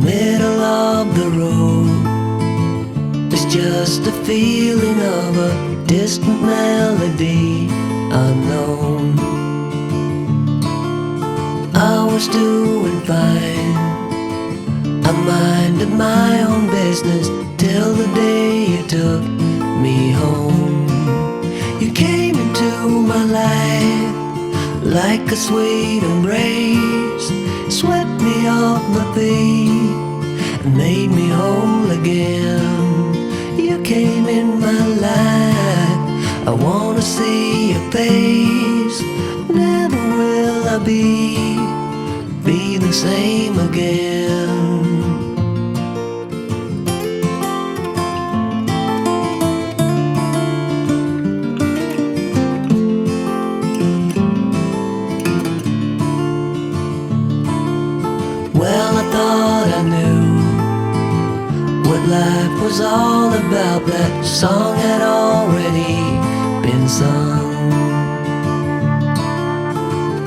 middle of the road. It's just a feeling of a distant melody unknown. I was doing fine, I minded my own business till the day you took me home. You came into my life like a sweet embrace, swept me off my feet and made me whole again. You came in my life, I wanna see your face. Never will I be the same again. Well, I thought I knew what life was all about. That song had already been sung.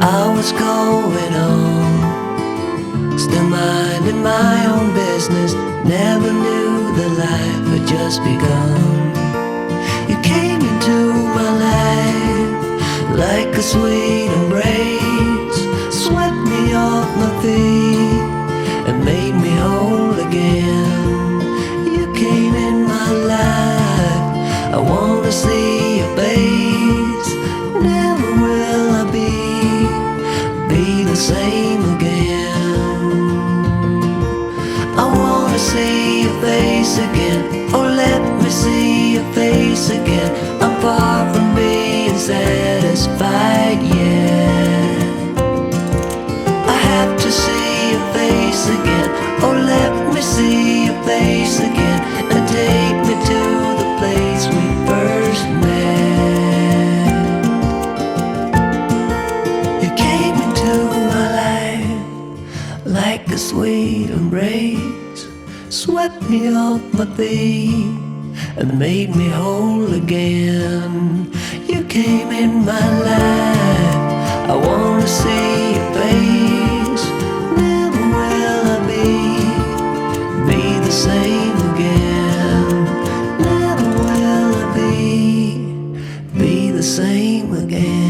I was going on, still minding my own business. Never knew that life had just begun. You came into my life like a sweet embrace, swept me off my feet and made me whole again. You came in my life, I wanna see your face. Never will I be the same again. I wanna see your face again, oh let me see your face again. I'm far from being satisfied yet. I have to see your face again, oh let me see your face again, and take me to the place we first met. You came into my life like a sweet embrace, swept me off my feet and made me whole again. You came in my life, I wanna see your face. Never will I be the same again. Never will I be the same again.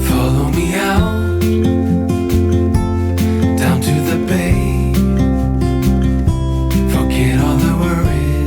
Follow me out down to the bay. Forget all the worries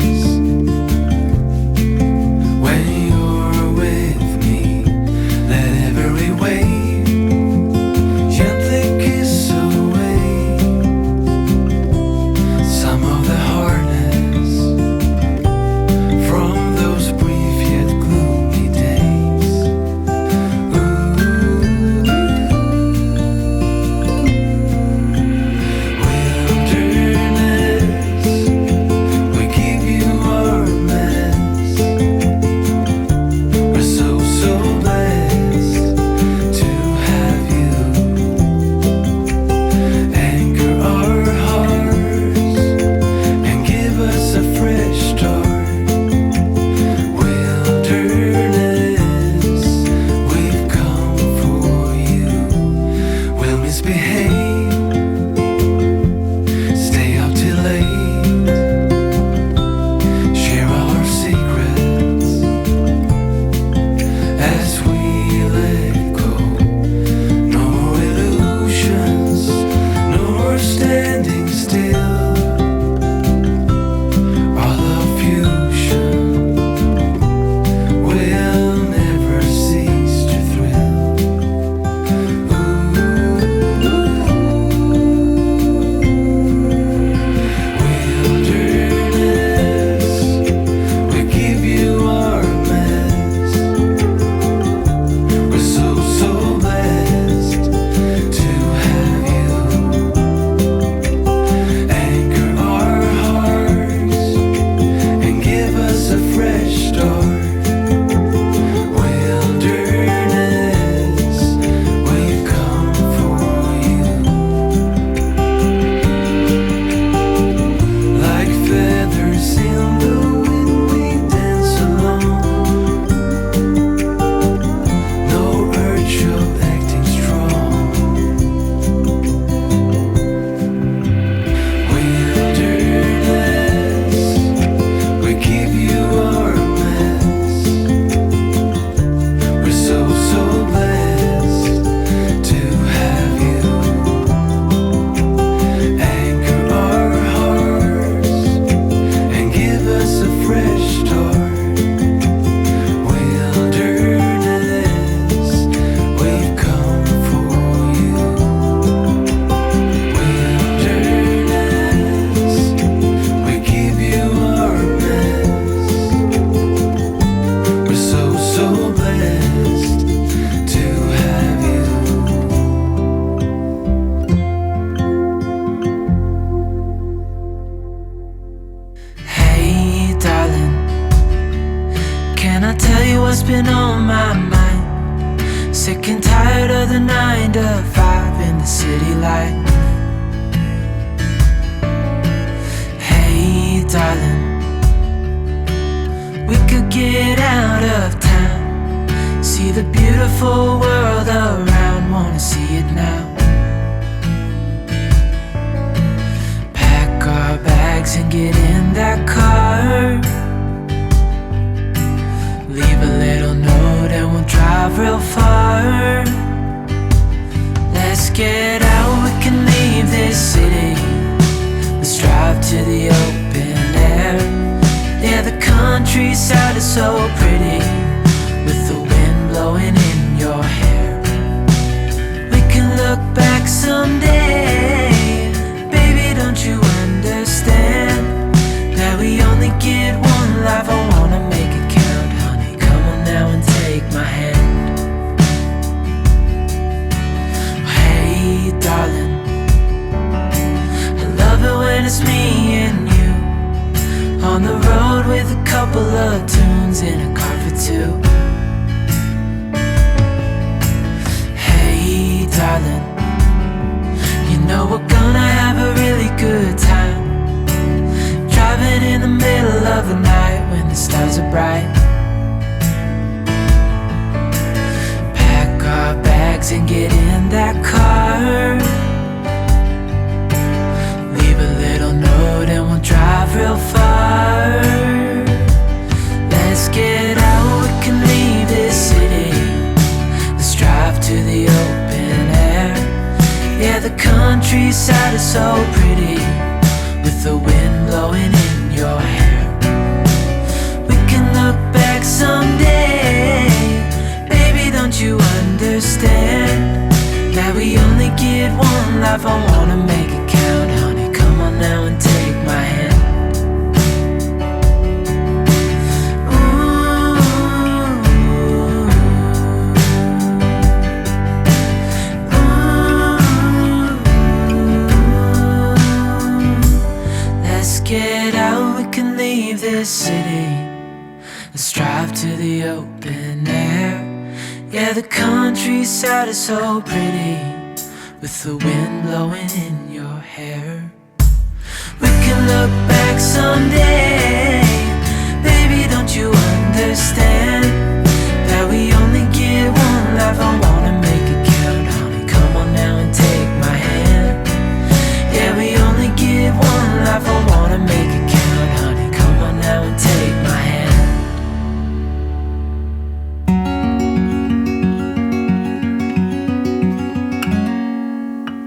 what's been on my mind. Sick and tired of the 9 to 5 in the city life. Hey darling, we could get out of town, see the beautiful world around, wanna see it now. Pack our bags and get in that car, leave a little note and we'll drive real far. Let's get out, we can leave this city. Let's drive to the open air. Yeah, the countryside is so pretty, with the wind blowing in your hair. We can look back someday. Baby, don't you understand that we only get one life? I wanna make it count, honey. Come on now and take my hand. Hey darling, I love it when it's me and you, on the road with a couple of tunes in a car for two. Hey darling, you know we're gonna have a really good time, driving in the middle of the night when the stars are bright. Pack our bags and get in that car, leave a little note and we'll drive real far. Let's get out, we can leave this city. Let's drive to the open air. Yeah, the countryside is so pretty, with the wind blowing in your hair. We can look back someday. Baby, don't you understand that we only get one life? I wanna make it count, honey. Come on now and take my hand. Get out, we can leave this city. Let's drive to the open air. Yeah, the countryside is so pretty, with the wind blowing in your hair. We can look back someday. Baby, don't you understand that we only get one life? I wanna make it count, honey. Come on now and take my hand. Yeah, we only get one life. I wanna make it count, honey. Come on now and take my hand.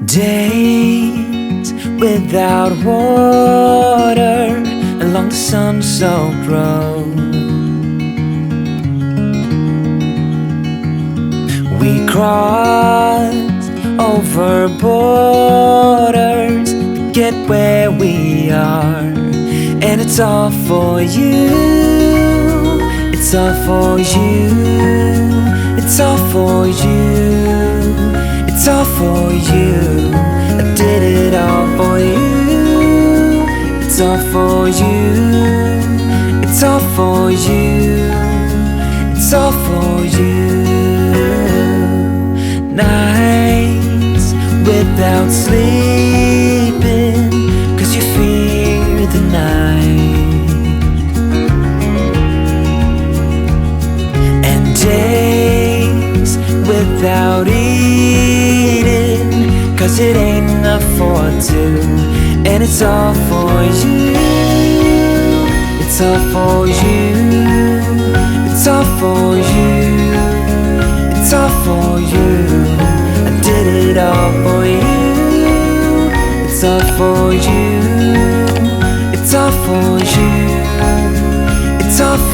Days without water along the sun-soaked road. We crossed over borders to get where we are, and it's all for you. It's all for you. It's all for you. It's all for you. I did it all for you. It's all for you. It's all for you. It's all for you. Nights without sleeping, 'cause you fear the night. And days without eating, 'cause it ain't enough for two. And it's all for you. It's all for you. It's all for you. It's all for you. I did it all for you. It's all for you. It's all for you. It's all for